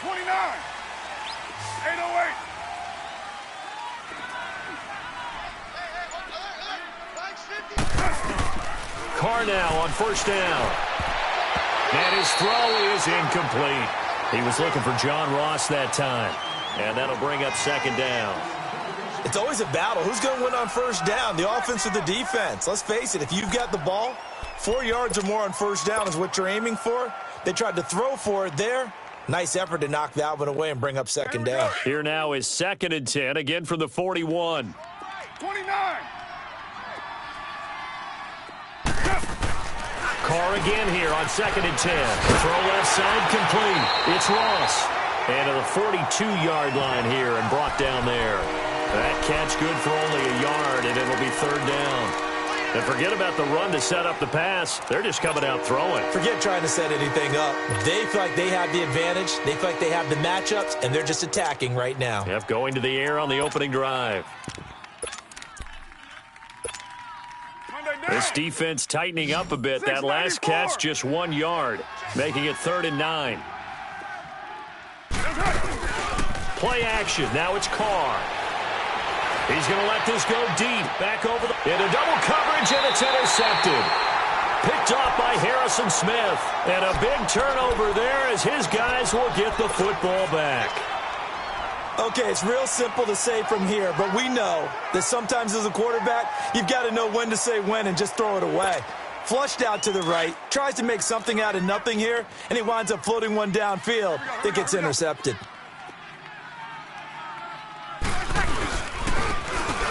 29. 808. Carr now on first down. And his throw is incomplete. He was looking for John Ross that time. And that'll bring up second down. It's always a battle. Who's going to win on first down, the offense or the defense? Let's face it, if you've got the ball, 4 yards or more on first down is what you're aiming for. They tried to throw for it there. Nice effort to knock that one away and bring up second down. Here now is 2nd and 10, again from the 41. 29. Carr again here on 2nd and 10. Throw left side complete. It's Ross. And to the 42-yard line here and brought down there. That catch good for only a yard, and it'll be third down. And forget about the run to set up the pass. They're just coming out throwing. Forget trying to set anything up. They feel like they have the advantage. They feel like they have the matchups, and they're just attacking right now. Yep, going to the air on the opening drive. This defense tightening up a bit. That last catch just 1 yard, making it 3rd and 9. Play action. Now it's Carr. He's going to let this go deep. Back over into double coverage, and it's intercepted. Picked off by Harrison Smith. And a big turnover there as his guys will get the football back. Okay, it's real simple to say from here, but we know that sometimes as a quarterback, you've got to know when to say when and just throw it away. Flushed out to the right, tries to make something out of nothing here, and he winds up floating one downfield that gets intercepted.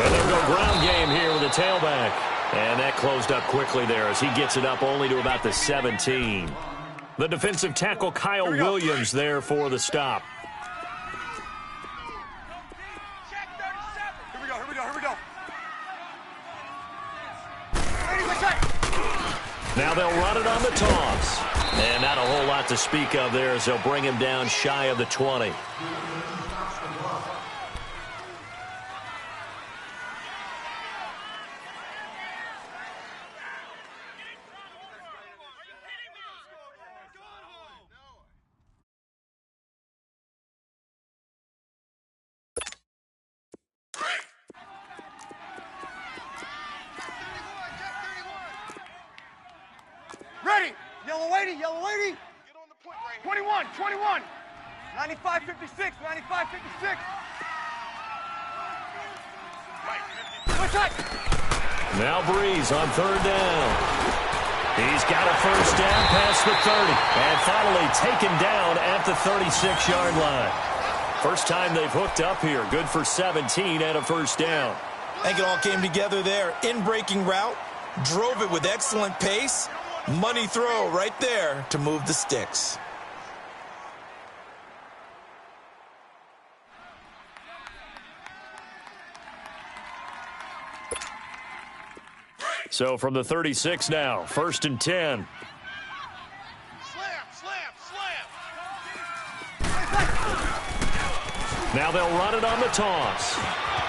And they'll go ground game here with a tailback. And that closed up quickly there as he gets it up only to about the 17. The defensive tackle Kyle Williams there for the stop. Now they'll run it on the toss. And not a whole lot to speak of there as they'll bring him down shy of the 20. Ready. Yellow lady, yellow lady. Get on the point right 21, 21. 95, 56, 95, 56. Right. Now Breeze on 3rd down. He's got a first down past the 30. And finally taken down at the 36-yard line. First time they've hooked up here. Good for 17 and a first down. I think it all came together there. In-breaking route. Drove it with excellent pace. Money throw right there to move the sticks. So from the 36 now, 1st and 10. Now they'll run it on the toss.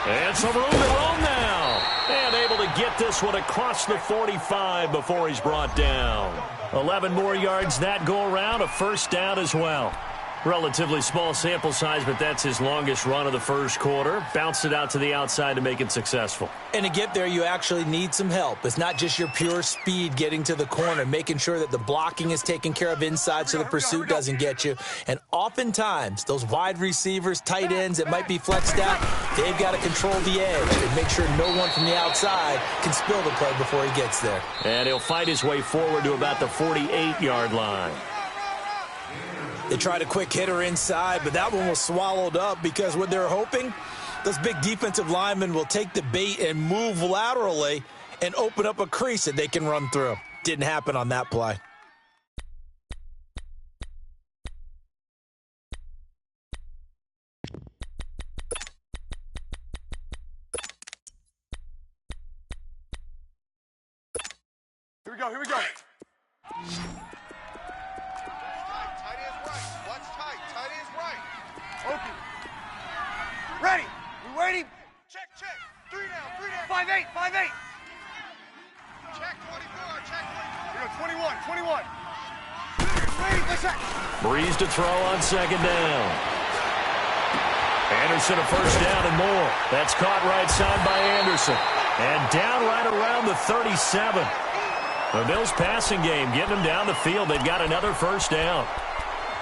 And some room to roam now. And able to get this one across the 45 before he's brought down. 11 more yards that go around, a first down as well. Relatively small sample size, but that's his longest run of the first quarter. Bounced it out to the outside to make it successful. And to get there, you actually need some help. It's not just your pure speed getting to the corner, making sure that the blocking is taken care of inside so the pursuit doesn't get you. And oftentimes, those wide receivers, tight ends that might be flexed out, they've got to control the edge and make sure no one from the outside can spill the play before he gets there. And he'll fight his way forward to about the 48-yard line. They tried a quick hitter inside, but that one was swallowed up because what they're hoping, those big defensive linemen will take the bait and move laterally and open up a crease that they can run through. Didn't happen on that play. Here we go, here we go. Okay. Ready. We waiting. Check. 3 down. 5-8. Check 24. Check 24. Here we go. 21. Breeze to throw on second down. Anderson a first down and more. That's caught right side by Anderson. And down right around the 37. The Bills passing game getting them down the field. They've got another first down.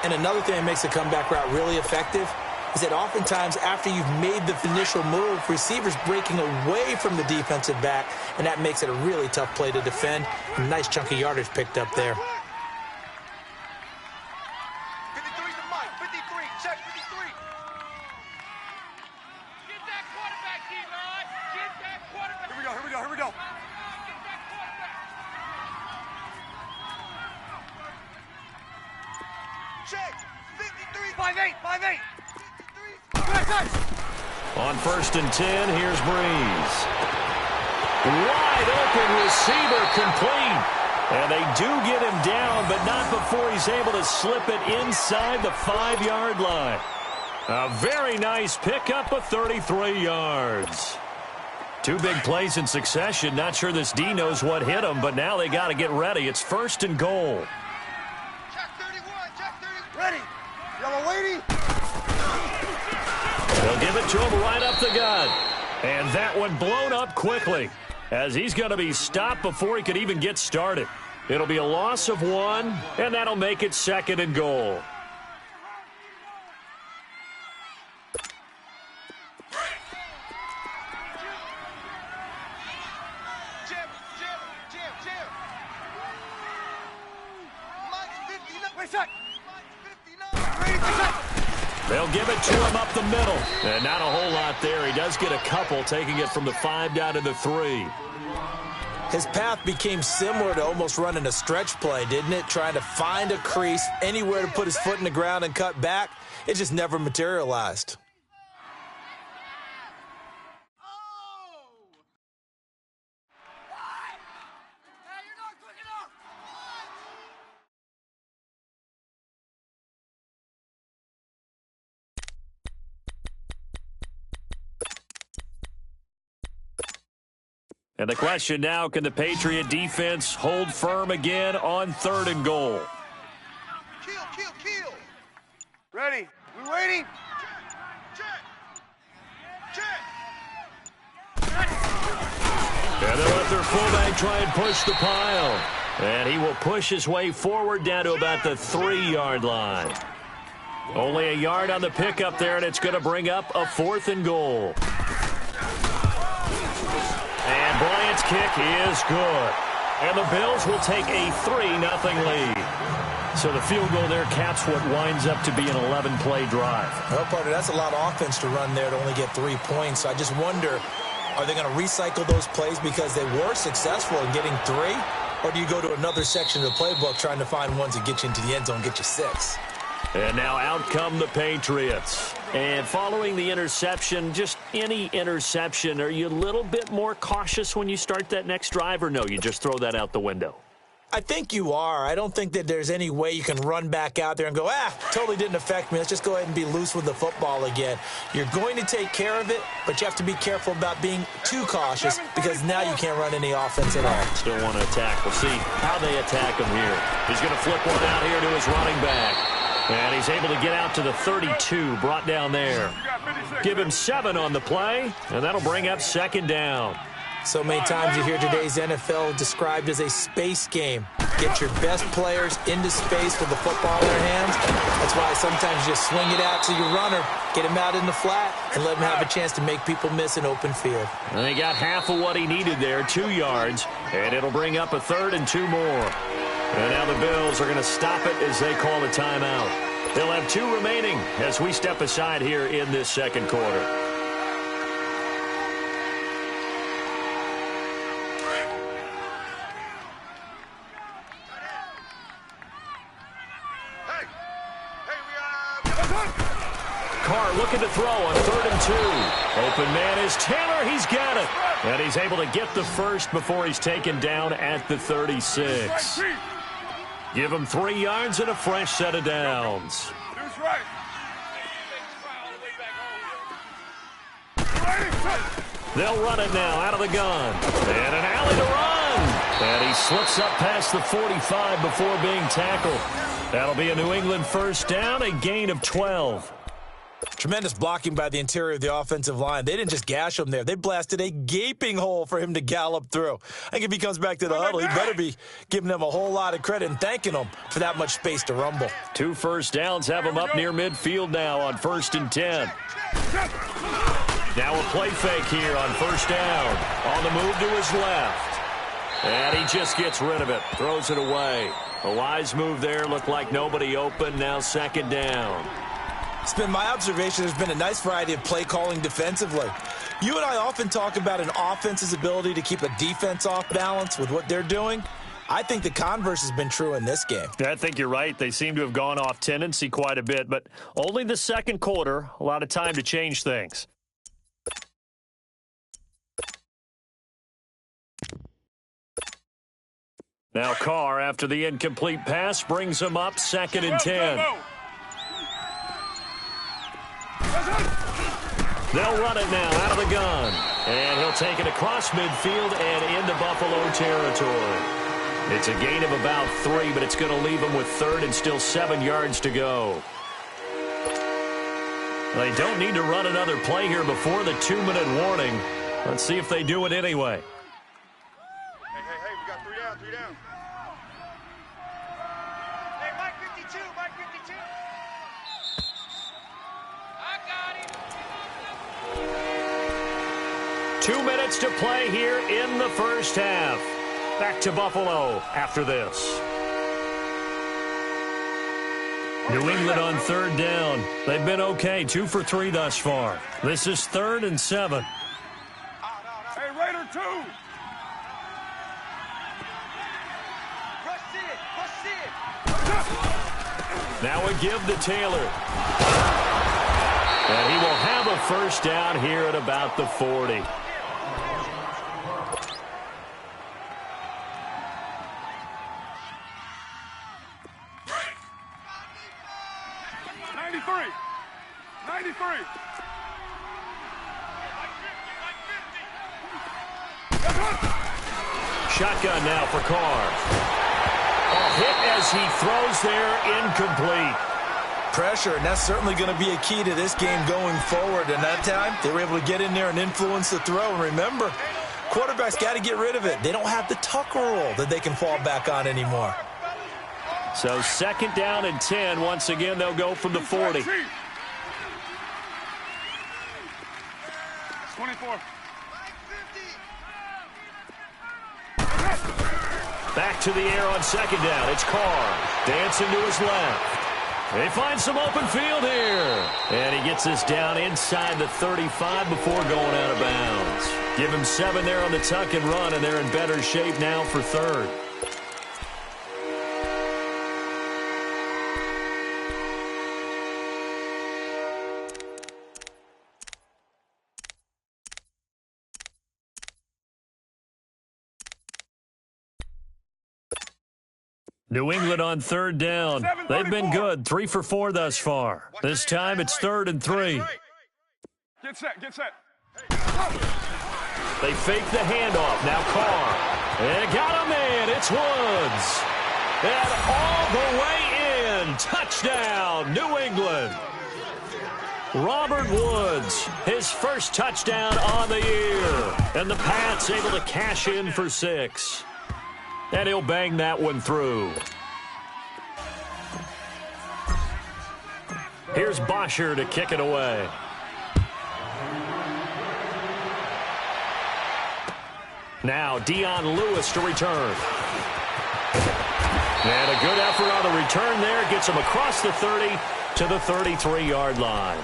And another thing that makes the comeback route really effective is that oftentimes after you've made the initial move, receivers breaking away from the defensive back, and that makes it a really tough play to defend. A nice chunk of yardage picked up there. 53's the mic. 53. Check 53. Get that quarterback, D-line. Get that quarterback. Here we go. Check. 53. 5'8". On first and 10, here's Breeze. Wide open receiver complete. And they do get him down, but not before he's able to slip it inside the 5-yard line. A very nice pickup of 33 yards. Two big plays in succession. Not sure this D knows what hit him, but now they got to get ready. It's first and goal. Check 31. Ready. Yellow lady. They'll give it to him right up the gut. And that one blown up quickly, as he's going to be stopped before he could even get started. It'll be a loss of 1, and that'll make it second and goal. They'll give it to him up the middle. And not a whole lot there. He does get a couple, taking it from the 5 down to the 3. His path became similar to almost running a stretch play, didn't it? Trying to find a crease, anywhere to put his foot in the ground and cut back. It just never materialized. And the question now, can the Patriot defense hold firm again on third and goal? Kill. Ready. We waiting. Check. And they'll let their fullback try and push the pile. And he will push his way forward down to about the 3-yard line. Only a yard on the pickup there, and it's going to bring up a 4th and goal. And Bryant's kick is good. And the Bills will take a 3-0 lead. So the field goal there caps what winds up to be an 11-play drive. Well, partner, that's a lot of offense to run there to only get 3 points. So I just wonder, are they going to recycle those plays because they were successful in getting 3? Or do you go to another section of the playbook trying to find ones that get you into the end zone, get you 6? And now out come the Patriots. And following the interception, just any interception, are you a little bit more cautious when you start that next drive, or no, you just throw that out the window? I think you are. I don't think that there's any way you can run back out there and go, totally didn't affect me. Let's just go ahead and be loose with the football again. You're going to take care of it, but you have to be careful about being too cautious because now you can't run any offense at all. Still want to attack. We'll see how they attack him here. He's going to flip one out here to his running back. And he's able to get out to the 32, brought down there. Give him 7 on the play, and that'll bring up second down. So many times you hear today's NFL described as a space game. Get your best players into space with the football in their hands. That's why sometimes you just swing it out to your runner, get him out in the flat, and let him have a chance to make people miss an open field. And he got half of what he needed there, 2 yards, and it'll bring up a 3rd and 2 more. And now the Bills are going to stop it as they call a timeout. They'll have 2 remaining as we step aside here in this second quarter. Carr looking to throw on 3rd and 2. Open man is Taylor. He's got it. And he's able to get the first before he's taken down at the 36. Give him 3 yards and a fresh set of downs. They'll run it now out of the gun. And an alley to run. And he slips up past the 45 before being tackled. That'll be a New England first down, a gain of 12. Tremendous blocking by the interior of the offensive line. They didn't just gash him there. They blasted a gaping hole for him to gallop through. I think if he comes back to the huddle, he better be giving them a whole lot of credit and thanking them for that much space to rumble. 2 first downs have him up near midfield now on 1st and 10. Now a play fake here on first down. On the move to his left. And he just gets rid of it. Throws it away. A wise move there. Looked like nobody open. Now 2nd down. It's been my observation there's been a nice variety of play calling defensively. You and I often talk about an offense's ability to keep a defense off balance with what they're doing. I think the converse has been true in this game. I think you're right. They seem to have gone off tendency quite a bit, but only the 2nd quarter. A lot of time to change things. Now Carr, after the incomplete pass, brings him up 2nd and 10. They'll run it now out of the gun. And he'll take it across midfield and into Buffalo territory. It's a gain of about 3, but it's going to leave them with 3rd and still 7 yards to go. They don't need to run another play here before the 2-minute warning. Let's see if they do it anyway. Hey, we got 3 down, 3 down. Hey, Mike 52, Mike 52. I got him. 2 minutes to play here in the first half. Back to Buffalo after this. New England on 3rd down. They've been okay, 2 for 3 thus far. This is 3rd and 7. Hey, Raider 2. Rush it. Now a give to Taylor. And he will have a first down here at about the 40. Shotgun now for Carr. A hit as he throws there, incomplete. Pressure, and that's certainly going to be a key to this game going forward. And that time, they were able to get in there and influence the throw. And remember, quarterbacks got to get rid of it. They don't have the Tucker rule that they can fall back on anymore. So 2nd down and 10. Once again, they'll go from the 40. 24. Back to the air on 2nd down. It's Carr. Dancing to his left. They find some open field here. And he gets this down inside the 35 before going out of bounds. Give him 7 there on the tuck and run, and they're in better shape now for 3rd. New England on 3rd down. They've been good, 3 for 4 thus far. This time it's 3rd and 3. Get set. They fake the handoff. Now Carr. And got him in. It's Woods. And all the way in. Touchdown, New England. Robert Woods, his first touchdown on the year. And the Pats able to cash in for 6. And he'll bang that one through. Here's Bosher to kick it away. Now Dion Lewis to return. And a good effort on the return there. Gets him across the 30 to the 33-yard line.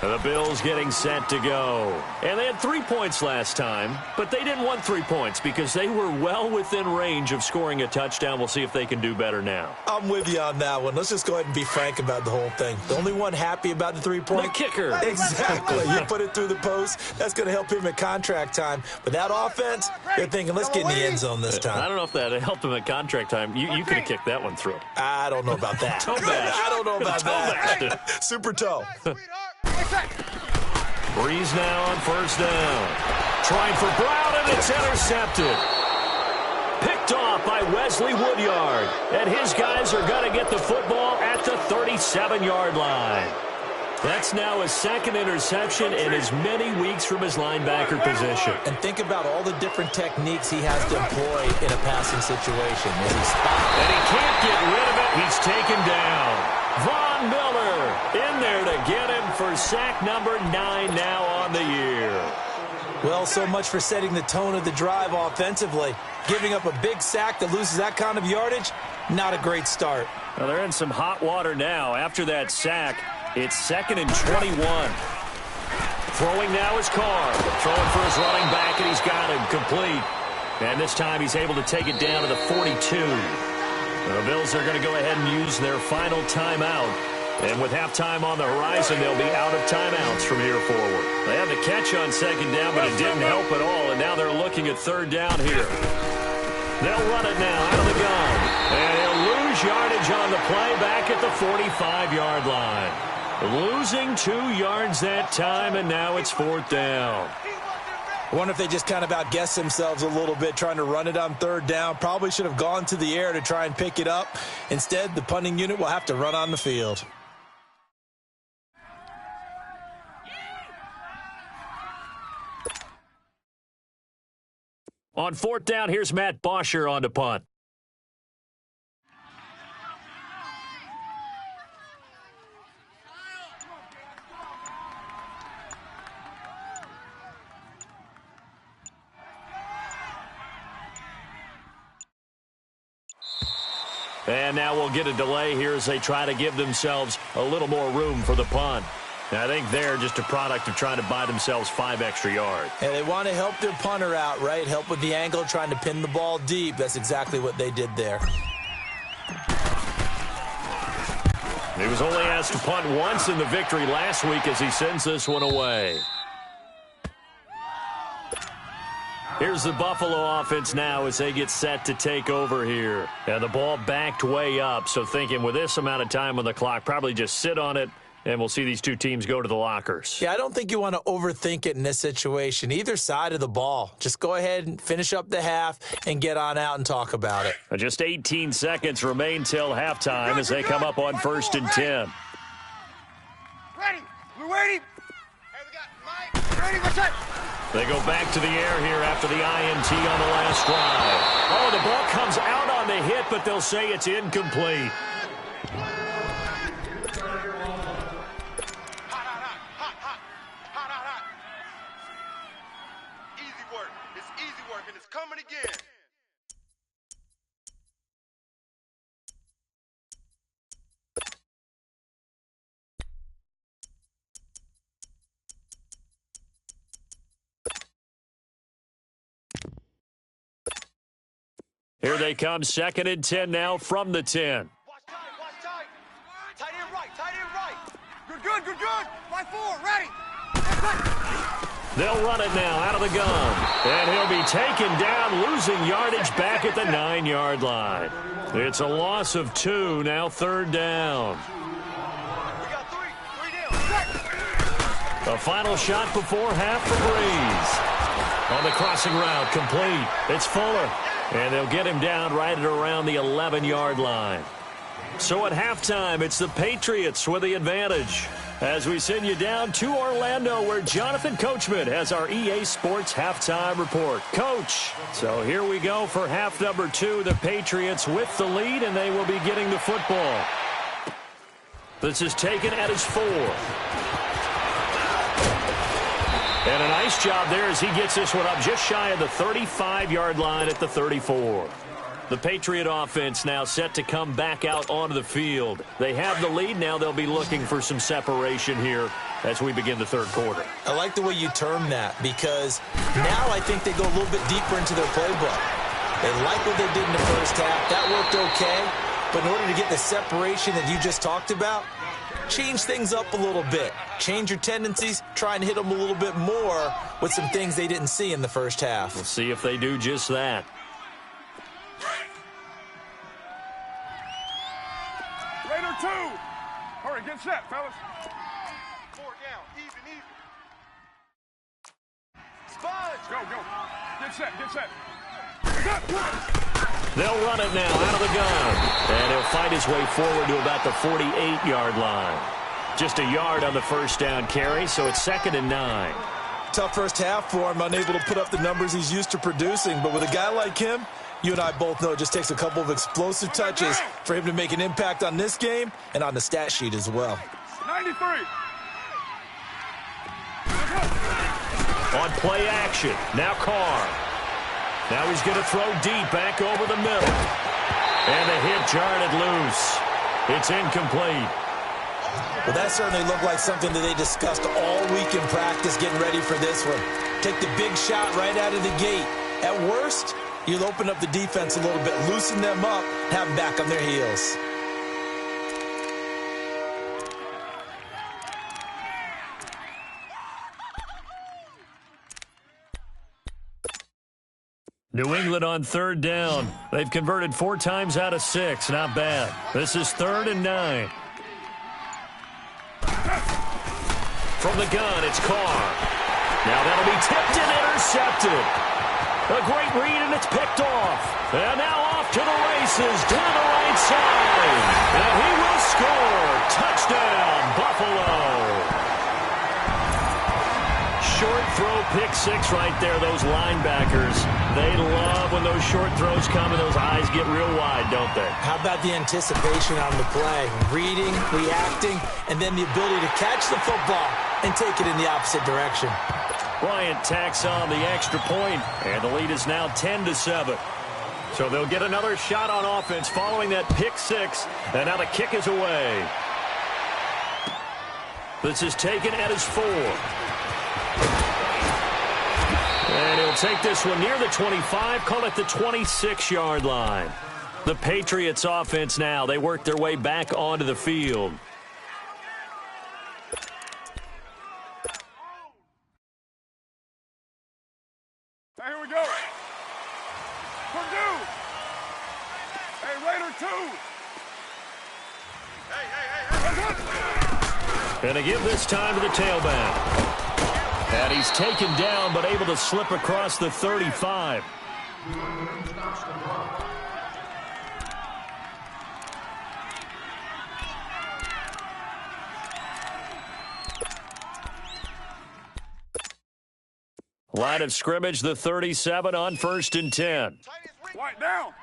The Bills getting set to go. And they had 3 points last time, but they didn't want 3 points because they were well within range of scoring a touchdown. We'll see if they can do better now. I'm with you on that one. Let's just go ahead and be frank about the whole thing. The only one happy about the 3-point? The kicker. Exactly. You put it through the post. That's going to help him at contract time. But that offense, they're thinking, let's get in the end zone this time. I don't know if that helped him at contract time. You could have kicked that one through. I don't know about that. Toe bash. I don't know about that. Super toe. Breeze now on 1st down. Trying for Brown, and it's intercepted. Picked picked off by Wesley Woodyard. And his guys are going to get the football at the 37-yard line. That's now his second interception in as many weeks from his linebacker position. And think about all the different techniques he has to employ in a passing situation. As he stops. And he can't get rid of it. He's taken down. Von Miller in there to get him for sack number 9 now on the year. Well, so much for setting the tone of the drive offensively. Giving up a big sack that loses that kind of yardage, not a great start. Well, they're in some hot water now. After that sack, it's 2nd and 21. Throwing now is Carr. Throwing for his running back, and he's got him complete. And this time he's able to take it down to the 42. The Bills are going to go ahead and use their final timeout. And with halftime on the horizon, they'll be out of timeouts from here forward. They had the catch on 2nd down, but it didn't help at all. And now they're looking at 3rd down here. They'll run it now out of the gun. And he'll lose yardage on the play back at the 45-yard line. Losing 2 yards that time, and now it's 4th down. I wonder if they just kind of outguessed themselves a little bit trying to run it on 3rd down. Probably should have gone to the air to try and pick it up. Instead, the punting unit will have to run on the field. On 4th down, here's Matt Bosher on to punt. And now we'll get a delay here as they try to give themselves a little more room for the punt. I think they're just a product of trying to buy themselves 5 extra yards. And they want to help their punter out, right? Help with the angle, trying to pin the ball deep. That's exactly what they did there. He was only asked to punt once in the victory last week as he sends this one away. Here's the Buffalo offense now as they get set to take over here. And the ball backed way up, so thinking with this amount of time on the clock, probably just sit on it, and we'll see these two teams go to the lockers. Yeah, I don't think you want to overthink it in this situation. Either side of the ball. Just go ahead and finish up the half and get on out and talk about it. Just 18 seconds remain till halftime as they come up on 1st and 10. Ready. We're waiting. Hey, we got Mike. Ready, what's up? They go back to the air here after the INT on the last drive. Oh, the ball comes out on the hit, but they'll say it's incomplete. Coming again. Here they come, 2nd and 10 now from the 10. Watch tight, watch tight. Tight end right, tight end right. Good, good, good, good. Line 4, ready. They'll run it now out of the gun. And he'll be taken down, losing yardage back at the 9-yard line. It's a loss of 2, now 3rd down. We got three down. A final shot before half for Breeze. On the crossing route, complete. It's Fuller. And they'll get him down right at around the 11-yard line. So at halftime, it's the Patriots with the advantage. As we send you down to Orlando, where Jonathan Coachman has our EA Sports halftime report. Coach, so here we go for half number 2. The Patriots with the lead, and they will be getting the football. This is taken at his 4. And a nice job there as he gets this one up just shy of the 35-yard line at the 34. The Patriot offense now set to come back out onto the field. They have the lead. Now they'll be looking for some separation here as we begin the 3rd quarter. I like the way you term that because now I think they go a little bit deeper into their playbook. They like what they did in the first half. That worked okay. But in order to get the separation that you just talked about, change things up a little bit. Change your tendencies. Try and hit them a little bit more with some things they didn't see in the first half. We'll see if they do just that. Raider 2. Hurry, get set, fellas. 4 down. Easy, easy. Sponge. Go, go. Get set, get set. Good. They'll run it now out of the gun. And he'll fight his way forward to about the 48-yard line. Just a yard on the first down carry, so it's 2nd and 9. Tough first half for him, unable to put up the numbers he's used to producing. But with a guy like him, you and I both know it just takes a couple of explosive touches for him to make an impact on this game and on the stat sheet as well. 93. On play action, now Carr. Now he's going to throw deep back over the middle. And the hit jarred it loose. It's incomplete. Well, that certainly looked like something that they discussed all week in practice getting ready for this one. Take the big shot right out of the gate. At worst, you'll open up the defense a little bit, loosen them up, have them back on their heels. New England on 3rd down. They've converted 4 times out of 6. Not bad. This is 3rd and 9. From the gun, it's Carr. Now that'll be tipped and intercepted. A great read, and it's picked off. And now off to the races down the right side. And he will score. Touchdown, Buffalo. Short throw, pick 6 right there. Those linebackers, they love when those short throws come and those eyes get real wide, don't they? How about the anticipation on the play? Reading, reacting, and then the ability to catch the football and take it in the opposite direction. Bryant tacks on the extra point, and the lead is now 10-7. So they'll get another shot on offense following that pick 6, and now the kick is away. This is taken at his 4. And he'll take this one near the 25, call it the 26-yard line. The Patriots offense now, they work their way back onto the field. Hey, here we go. Purdue. Hey, Raider 2. And to give this time to the tailback. And he's taken down, but able to slip across the 35. Line of scrimmage, the 37 on 1st and 10. White down.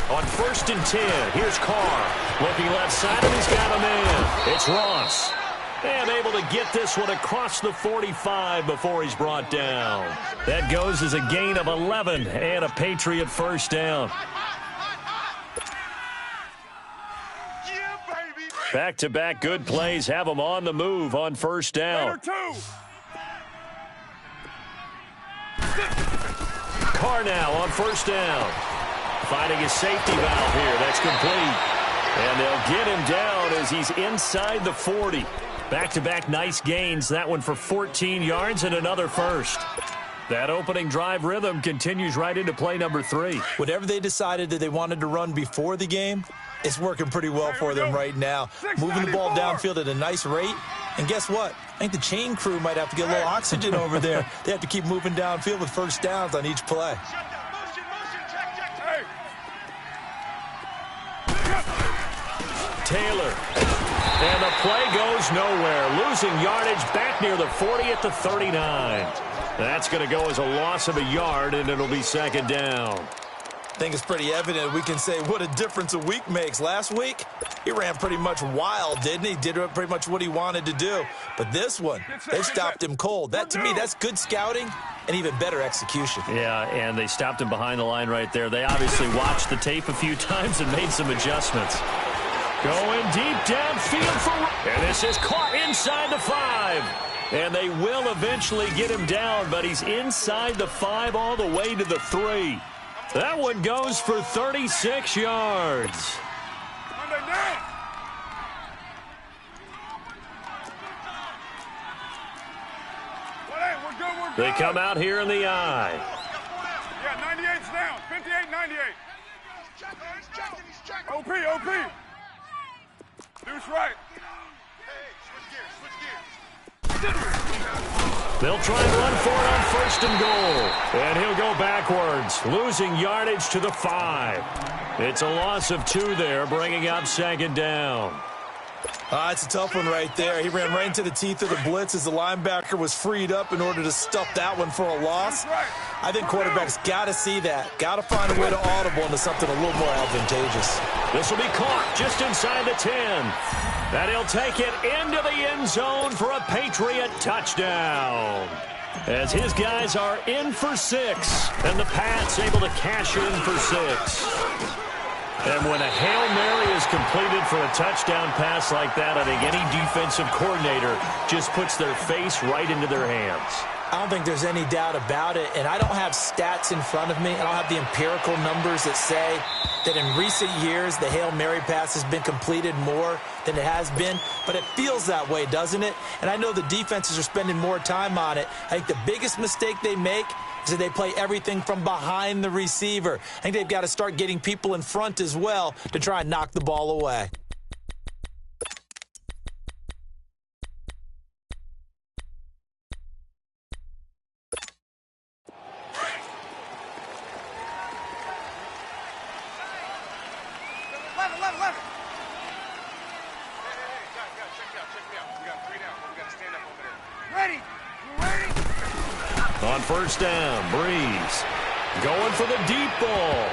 On 1st and 10, here's Carr. Looking left side, and he's got a man. It's Ross. And able to get this one across the 45 before he's brought down. That goes as a gain of 11 and a Patriot first down. Back-to-back good plays have them on the move on 1st down. Carr now on 1st down. Finding his safety valve here. That's complete. And they'll get him down as he's inside the 40. Back-to-back nice gains. That one for 14 yards and another first. That opening drive rhythm continues right into play number 3. Whatever they decided that they wanted to run before the game, it's working pretty well for them right now. Moving the ball downfield at a nice rate. And guess what? I think the chain crew might have to get a little oxygen over there. They have to keep moving downfield with first downs on each play. Taylor. And the play goes nowhere. Losing yardage back near the 40 at the 39. That's going to go as a loss of a yard, and it'll be 2nd down. I think it's pretty evident. We can say what a difference a week makes. Last week, he ran pretty much wild, didn't he? Did pretty much what he wanted to do. But this one, they stopped him cold. That, to me, that's good scouting and even better execution. Yeah, and they stopped him behind the line right there. They obviously watched the tape a few times and made some adjustments. Going deep downfield for... And this is caught inside the 5. And they will eventually get him down, but he's inside the 5 all the way to the 3. That one goes for 36 yards. They come out here in the eye. Yeah, 98's down. 58, 98. OP. Deuce right. Hey, switch gears. They'll try and run for it on 1st and goal. And he'll go backwards, losing yardage to the 5. It's a loss of 2 there, bringing up 2nd down. It's a tough one right there. He ran right into the teeth of the blitz as the linebacker was freed up in order to stuff that one for a loss. I think quarterbacks got to see that. Got to find a way to audible into something a little more advantageous. This will be caught just inside the 10. And he'll take it into the end zone for a Patriot touchdown. As his guys are in for 6, and the Pats able to cash in for 6. And when a Hail Mary is completed for a touchdown pass like that, I think any defensive coordinator just puts their face right into their hands. I don't think there's any doubt about it, and I don't have stats in front of me. I don't have the empirical numbers that say that in recent years the Hail Mary pass has been completed more than it has been, but it feels that way, doesn't it? And I know the defenses are spending more time on it. I think the biggest mistake they make is that they play everything from behind the receiver. I think they've got to start getting people in front as well to try and knock the ball away. On 1st down, Breeze going for the deep ball.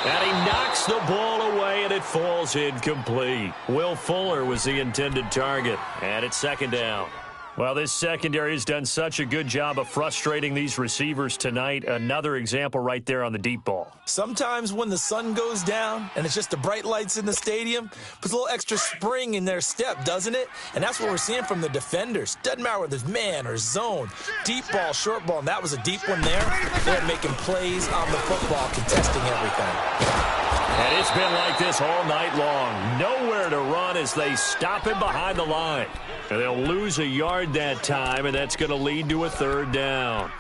And he knocks the ball away, and it falls incomplete. Will Fuller was the intended target, and it's 2nd down. Well, this secondary has done such a good job of frustrating these receivers tonight. Another example right there on the deep ball. Sometimes when the sun goes down and it's just the bright lights in the stadium, puts a little extra spring in their step, doesn't it? And that's what we're seeing from the defenders. Doesn't matter whether it's man or zone, deep ball, short ball, and that was a deep one there. They're making plays on the football, contesting everything. And it's been like this all night long. Nowhere to run as they stop him behind the line. And they'll lose a yard that time, and that's going to lead to a 3rd down.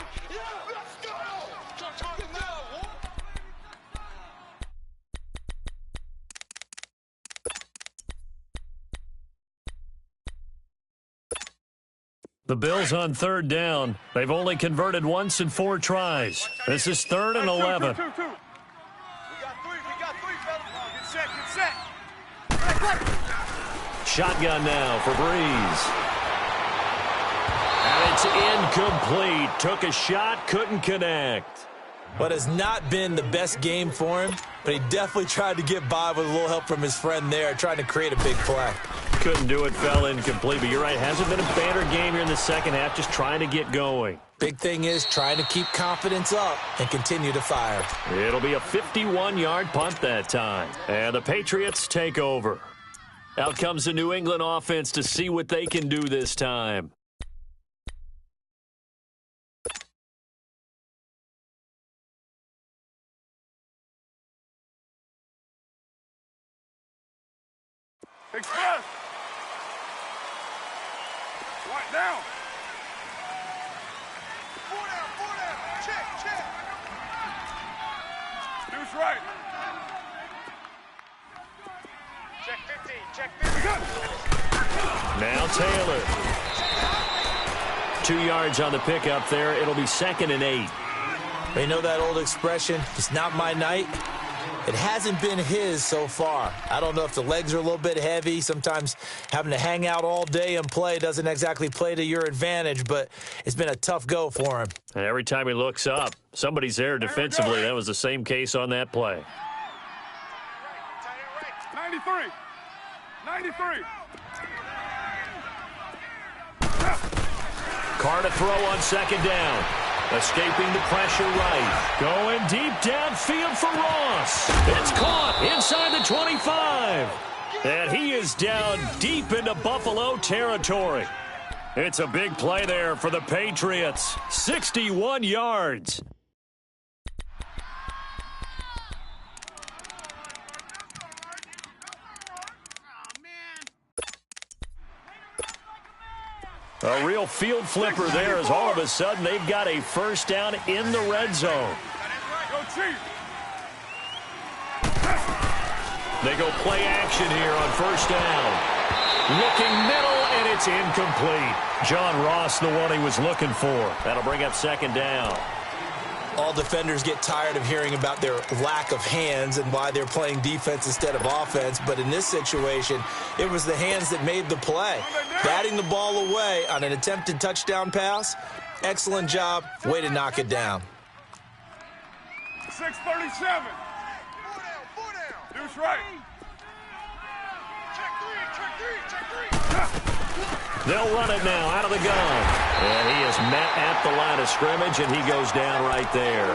The Bills on 3rd down. They've only converted once in 4 tries. This is 3rd and 11. Shotgun now for Breeze. And it's incomplete. Took a shot, couldn't connect. But has not been the best game for him, but he definitely tried to get by with a little help from his friend there, trying to create a big play. Couldn't do it, fell incomplete. But you're right, hasn't been a banner game here in the 2nd half, just trying to get going. Big thing is trying to keep confidence up and continue to fire. It'll be a 51-yard punt that time. And the Patriots take over. Out comes the New England offense to see what they can do this time. Express. Right down. 4 down. Check. Deuce right. Check 15. Now Taylor. 2 yards on the pickup there. It'll be 2nd and 8. You know that old expression, it's not my night? It hasn't been his so far. I don't know if the legs are a little bit heavy. Sometimes having to hang out all day and play doesn't exactly play to your advantage, but it's been a tough go for him. And every time he looks up, somebody's there defensively. That was the same case on that play. 93. Carr to throw on 2nd down. Escaping the pressure right. Going deep downfield for Ross. It's caught inside the 25. And he is down deep into Buffalo territory. It's a big play there for the Patriots. 61 yards. A real field flipper there as all of a sudden they've got a 1st down in the red zone. They go play action here on 1st down. Looking middle, and it's incomplete. John Ross, the one he was looking for. That'll bring up second down. All defenders get tired of hearing about their lack of hands and why they're playing defense instead of offense. But in this situation, it was the hands that made the play. Batting the ball away on an attempted touchdown pass, excellent job. Way to knock it down. 6:37. Deuce right. Check three. They'll run it now out of the gun. And he is met at the line of scrimmage, and he goes down right there.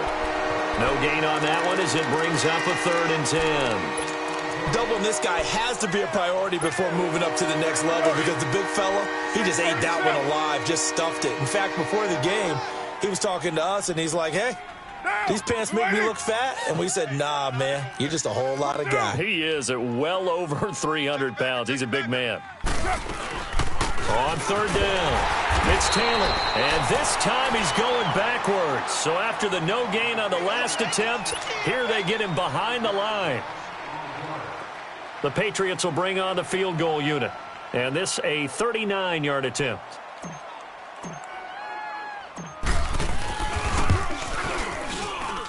No gain on that one as it brings up a 3rd and 10. Doubling this guy has to be a priority before moving up to the next level because the big fella, he just ate that one alive, just stuffed it. In fact, before the game, he was talking to us, and he's like, hey, these pants make me look fat. And we said, nah, man, you're just a whole lot of guy. He is at well over 300 pounds. He's a big man. On 3rd down, it's Taylor. And this time he's going backwards. So after the no gain on the last attempt, here they get him behind the line. The Patriots will bring on the field goal unit. And this a 39-yard attempt.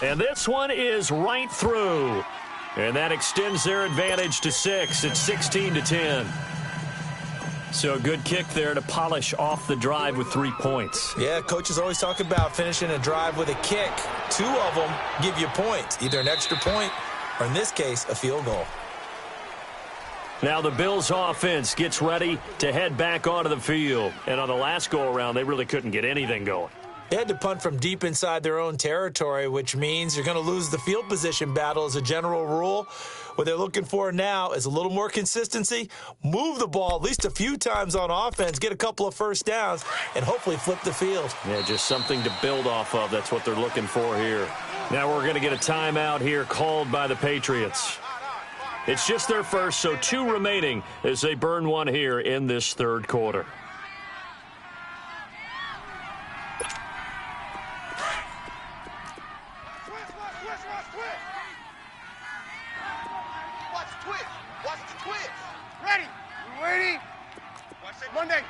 And this one is right through. And that extends their advantage to 6. It's 16-10. So a good kick there to polish off the drive with 3 points. Yeah, coaches always talk about finishing a drive with a kick. 2 of them give you points, either an extra point or, in this case, a field goal. Now the Bills offense gets ready to head back onto the field. And on the last go-around, they really couldn't get anything going. They had to punt from deep inside their own territory, which means you're going to lose the field position battle as a general rule. What they're looking for now is a little more consistency, move the ball at least a few times on offense, get a couple of first downs, and hopefully flip the field. Yeah, just something to build off of. That's what they're looking for here. Now we're going to get a timeout here called by the Patriots. It's just their first, so 2 remaining as they burn one here in this 3rd quarter. Monday.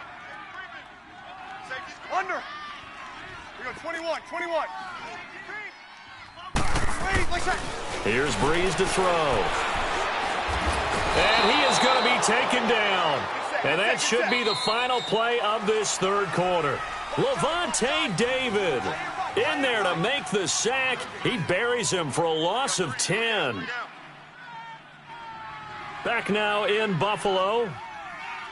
Under. We go 21. Here's Breeze to throw. And he is going to be taken down. And that should be the final play of this 3rd quarter. Levante David in there to make the sack. He buries him for a loss of 10. Back now in Buffalo.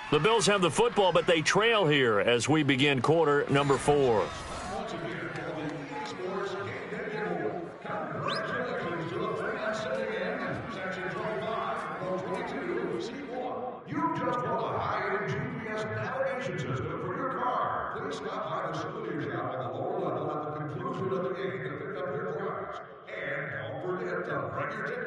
The Bills have the football, but they trail here as we begin quarter number 4. You just want a high-end GPS navigation system for your car. Please stop by the facilities out on the lower level at the conclusion of the game to pick up your prize. And don't forget to bring your ticket.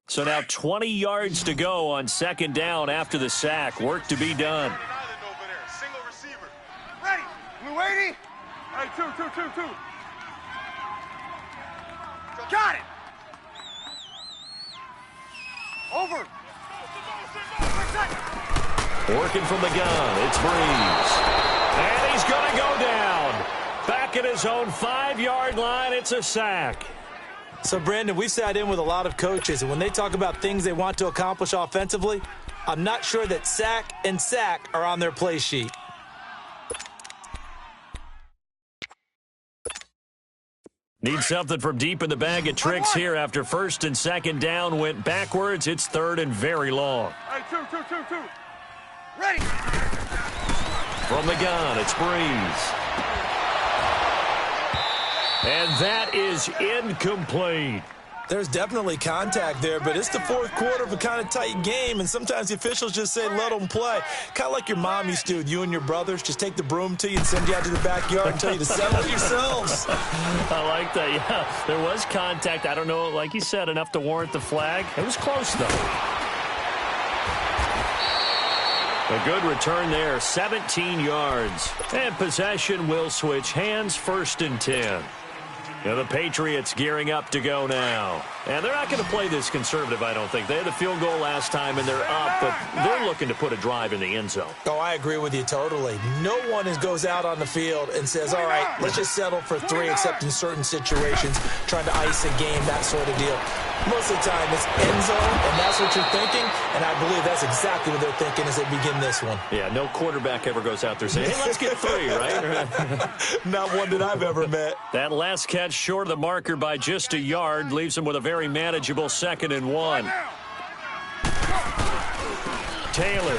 So now 20 yards to go on 2nd down after the sack. Work to be done. Single receiver. Ready. We waiting? Hey, two. Got it. Over. Working from the gun. It's Breeze. And he's going to go down. Back at his own 5-yard line. It's a sack. So, Brandon, we've sat in with a lot of coaches, and when they talk about things they want to accomplish offensively, I'm not sure that sack and sack are on their play sheet. Need something from deep in the bag of tricks here after 1st and 2nd down went backwards. It's 3rd and very long. Hey, two. Ready. From the gun, it's Breeze. And that is incomplete. There's definitely contact there, but it's the 4th quarter of a kind of tight game, and sometimes the officials just say, let them play. Kind of like your mom used to with you and your brothers. Just take the broom to you and send you out to the backyard and tell you to settle yourselves. I like that, yeah. There was contact. I don't know, like you said, enough to warrant the flag. It was close, though. A good return there, 17 yards. And possession will switch hands, 1st and 10. Yeah, the Patriots gearing up to go now. And they're not going to play this conservative, I don't think. They had the field goal last time, and they're up, but they're looking to put a drive in the end zone. Oh, I agree with you totally. No one goes out on the field and says, all right, let's just settle for 3, except in certain situations, trying to ice a game, that sort of deal. Most of the time, it's end zone, and that's what you're thinking, and I believe that's exactly what they're thinking as they begin this one. Yeah, no quarterback ever goes out there saying, hey, let's get 3, right? Not one that I've ever met. That last catch short of the marker by just a yard leaves him with a very manageable 2nd and 1. Taylor.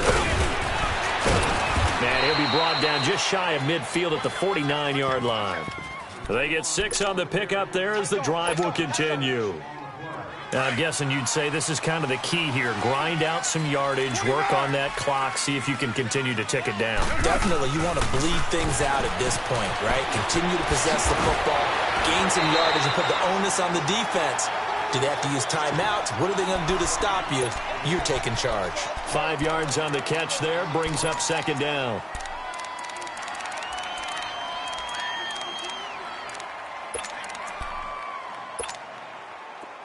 And he'll be brought down just shy of midfield at the 49-yard line. They get 6 on the pickup there as the drive will continue. Now, I'm guessing you'd say this is kind of the key here. Grind out some yardage, work on that clock, see if you can continue to tick it down. Definitely. You want to bleed things out at this point, right? Continue to possess the football, gain some yardage, and put the onus on the defense. Do they have to use timeouts? What are they going to do to stop you? You're taking charge. 5 yards on the catch there, brings up 2nd down.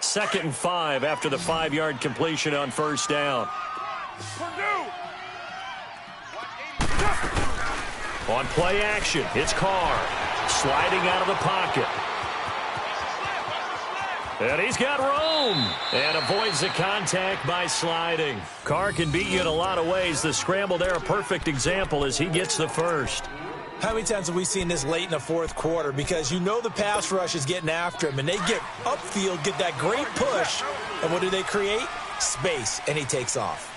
Second and 5 after the 5-yard completion on 1st down. On play action, it's Carr sliding out of the pocket. And he's got room and avoids the contact by sliding. Carr can beat you in a lot of ways. The scramble there, a perfect example as he gets the first. How many times have we seen this late in the 4th quarter? Because you know the pass rush is getting after him, and they get upfield, get that great push, and what do they create? Space, and he takes off.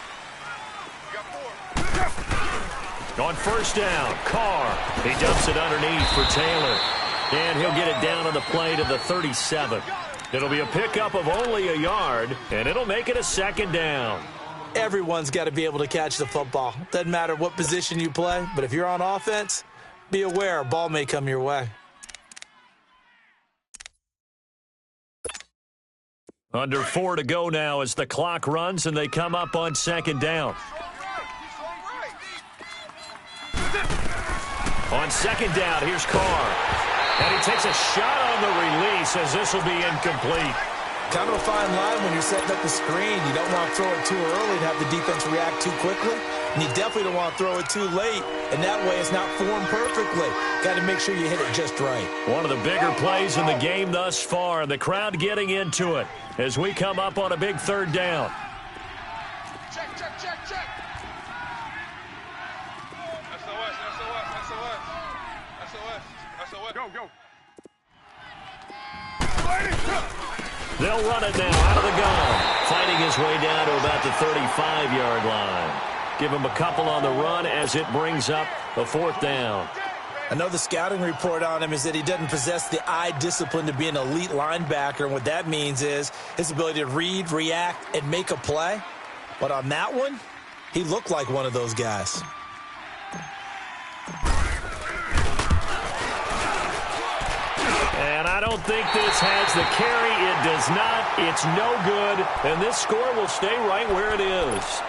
On 1st down, Carr. He dumps it underneath for Taylor. And he'll get it down on the play to the 37. It'll be a pickup of only a yard, and it'll make it a 2nd down. Everyone's got to be able to catch the football. Doesn't matter what position you play, but if you're on offense, be aware a ball may come your way. Under 4 to go now as the clock runs and they come up on 2nd down. On 2nd down, here's Carr. And he takes a shot on the release as this will be incomplete. Kind of a fine line when you're setting up the screen. You don't want to throw it too early and have the defense react too quickly. And you definitely don't want to throw it too late, and that way it's not formed perfectly. Got to make sure you hit it just right. One of the bigger plays in the game thus far, the crowd getting into it as we come up on a big 3rd down. Check. SOS. Go. They'll run it now out of the gun. Fighting his way down to about the 35-yard line. Give him a couple on the run as it brings up a 4th down. I know the scouting report on him is that he doesn't possess the eye discipline to be an elite linebacker. And what that means is his ability to read, react, and make a play. But on that one, he looked like one of those guys. And I don't think this has the carry. It does not. It's no good. And this score will stay right where it is.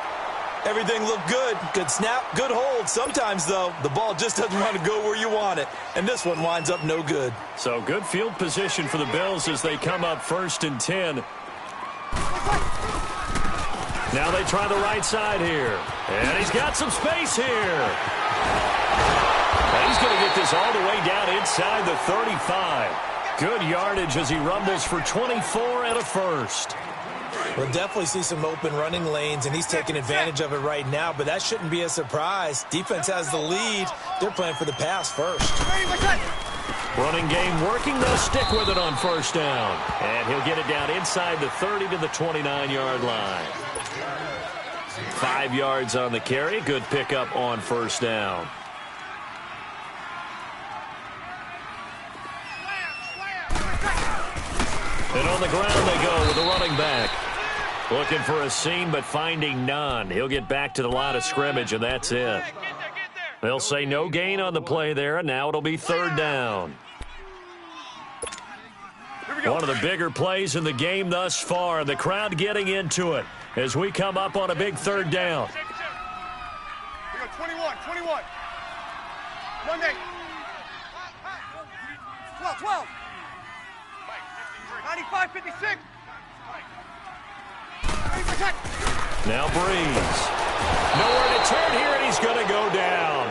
Everything looked good. Good snap, good hold. Sometimes, though, the ball just doesn't want to go where you want it. And this one winds up no good. So good field position for the Bills as they come up 1st and 10. Now they try the right side here. And he's got some space here. And he's going to get this all the way down inside the 35. Good yardage as he rumbles for 24 and a 1st. We'll definitely see some open running lanes, and he's taking advantage of it right now, but that shouldn't be a surprise. Defense has the lead. They're playing for the pass first. Running game working. They'll stick with it on 1st down. And he'll get it down inside the 30 to the 29-yard line. 5 yards on the carry. Good pickup on 1st down. And on the ground they go with the running back. Looking for a seam, but finding none. He'll get back to the line of scrimmage, and that's it. They'll say no gain on the play there, and now it'll be 3rd down. One of the bigger plays in the game thus far. The crowd getting into it as we come up on a big 3rd down. 21. Monday. 12. 95-56. Now Breeze. Nowhere to turn here, and he's going to go down.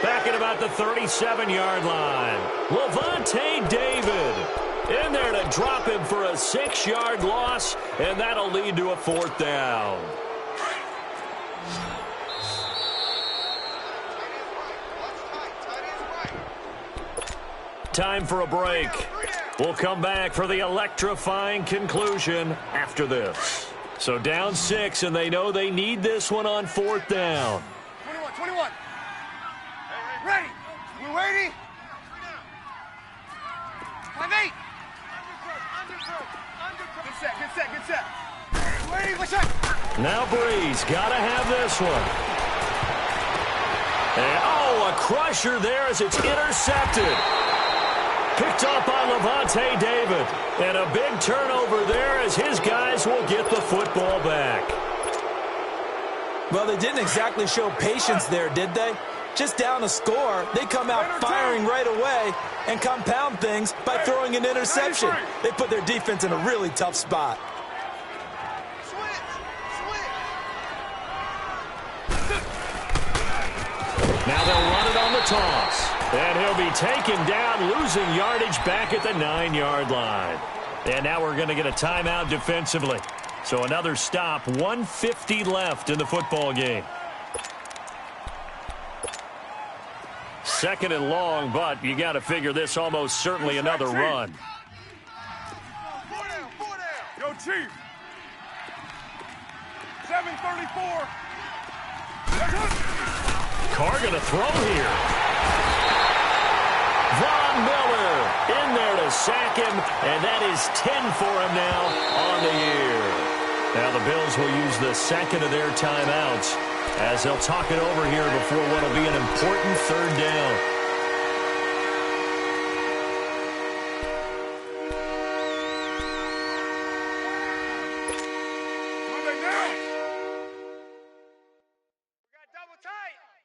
Back at about the 37-yard line. Levante David in there to drop him for a 6-yard loss, and that'll lead to a 4th down. Time for a break. We'll come back for the electrifying conclusion after this. So down 6, and they know they need this one on 4th down. 21. Ready. Blue 80. 5-8. Good set. Blue 80, let's check. Now Breeze, got to have this one. And, oh, a crusher there as it's intercepted. Picked up by Levante David. And a big turnover there as his guys will get the football back. Well, they didn't exactly show patience there, did they? Just down a score, they come out firing right away and compound things by throwing an interception. They put their defense in a really tough spot. Now they'll run it on the toss. And he'll be taken down, losing yardage back at the 9-yard line. And now we're going to get a timeout defensively. So another stop, 1:50 left in the football game. 2nd and long, but you got to figure this almost certainly another run. 4 down. Yo, Chief. 7:34. Carr going to throw here. Von Miller in there to sack him, and that is 10 for him now on the year. Now the Bills will use the second of their timeouts as they'll talk it over here before what will be an important 3rd down.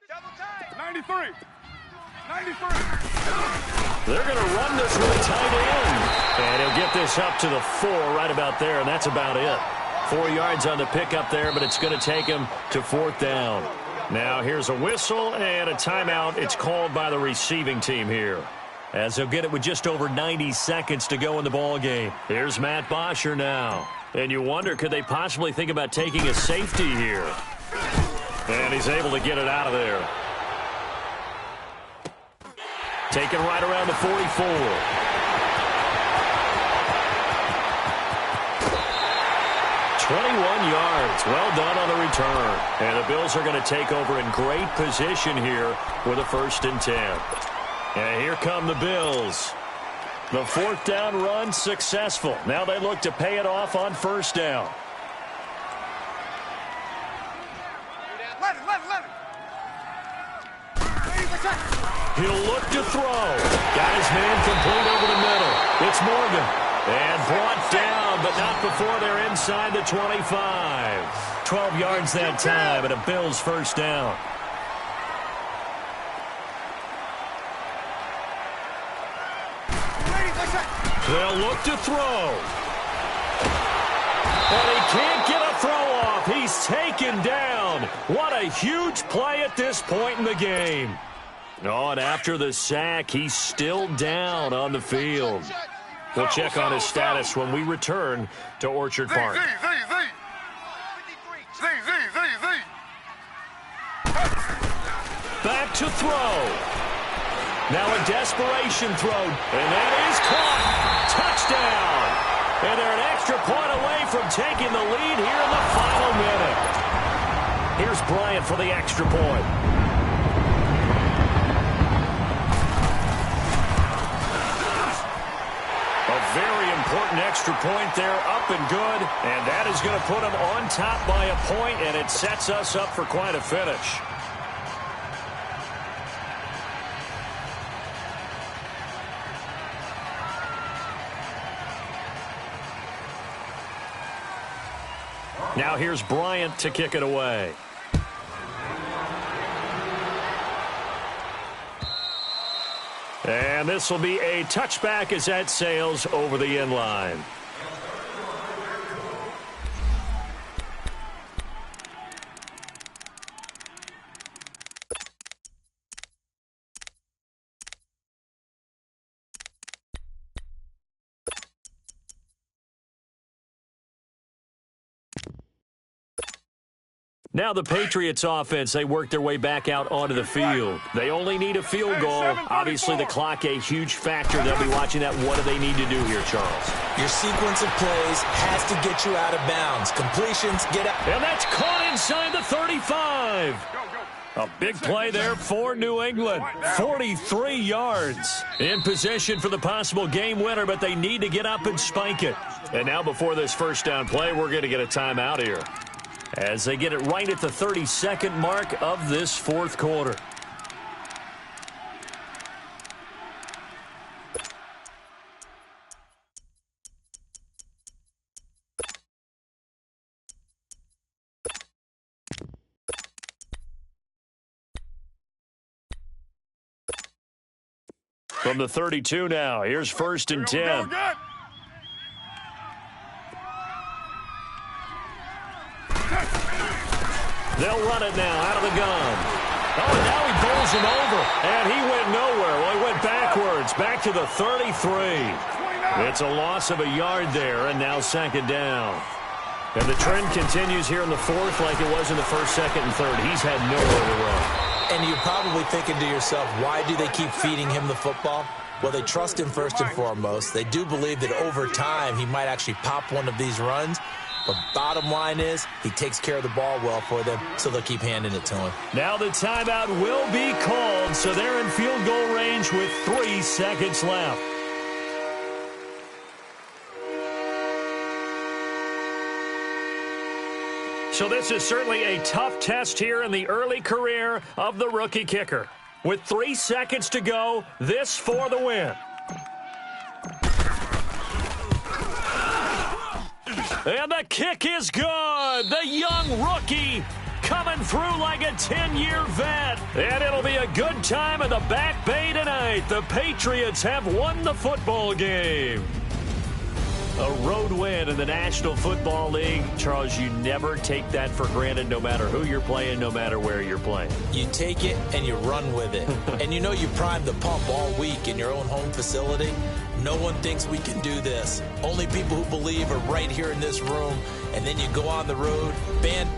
Double tight. 93. They're going to run this with a tight end. And he'll get this up to the 4 right about there, and that's about it. 4 yards on the pickup there, but it's going to take him to 4th down. Now here's a whistle and a timeout. It's called by the receiving team here, as they'll get it with just over 90 seconds to go in the ball game. Here's Matt Bosher now. And you wonder, could they possibly think about taking a safety here? And he's able to get it out of there. Taken right around the 44. 21 yards. Well done on the return. And the Bills are going to take over in great position here with a 1st and 10. And here come the Bills. The 4th down run successful. Now they look to pay it off on 1st down. 11. He'll look to throw. Got his man complete over the middle. It's Morgan. And brought down, but not before they're inside the 25. 12 yards that time, and a Bills 1st down. They'll look to throw. And he can't get a throw off. He's taken down. What a huge play at this point in the game. Oh, and after the sack, he's still down on the field. We'll check on his status when we return to Orchard Park. Back to throw. Now a desperation throw, and that is caught. Touchdown. And they're an extra point away from taking the lead here in the final minute. Here's Bryant for the extra point. A very important extra point there, up and good. And that is going to put them on top by a point, and it sets us up for quite a finish. Now here's Bryant to kick it away. And this will be a touchback as that sails over the end line. Now the Patriots offense, they work their way back out onto the field. They only need a field goal. Obviously, the clock a huge factor. They'll be watching that. What do they need to do here, Charles? Your sequence of plays has to get you out of bounds. Completions, get out. And that's caught inside the 35. A big play there for New England. 43 yards. In position for the possible game winner, but they need to get up and spike it. And now before this first down play, we're going to get a timeout here, as they get it right at the 32nd mark of this fourth quarter. From the 32 now, here's 1st and 10. They'll run it now out of the gun. Oh, and now he bowls him over, and he went nowhere. Well, he went backwards, back to the 33. It's a loss of a yard there, and now 2nd down. And the trend continues here in the 4th like it was in the 1st, 2nd, and 3rd. He's had nowhere to run. And you're probably thinking to yourself, why do they keep feeding him the football? Well, they trust him first and foremost. They do believe that over time he might actually pop one of these runs. But bottom line is, he takes care of the ball well for them, so they'll keep handing it to him. Now the timeout will be called, so they're in field goal range with 3 seconds left. So this is certainly a tough test here in the early career of the rookie kicker. With 3 seconds to go, this for the win. And the kick is good. The young rookie coming through like a 10-year vet. And it'll be a good time in the Back Bay tonight. The Patriots have won the football game. A road win in the National Football League. Charles, you never take that for granted, no matter who you're playing, no matter where you're playing. You take it and you run with it. And you know you primed the pump all week in your own home facility. No one thinks we can do this. Only people who believe are right here in this room. And then you go on the road, band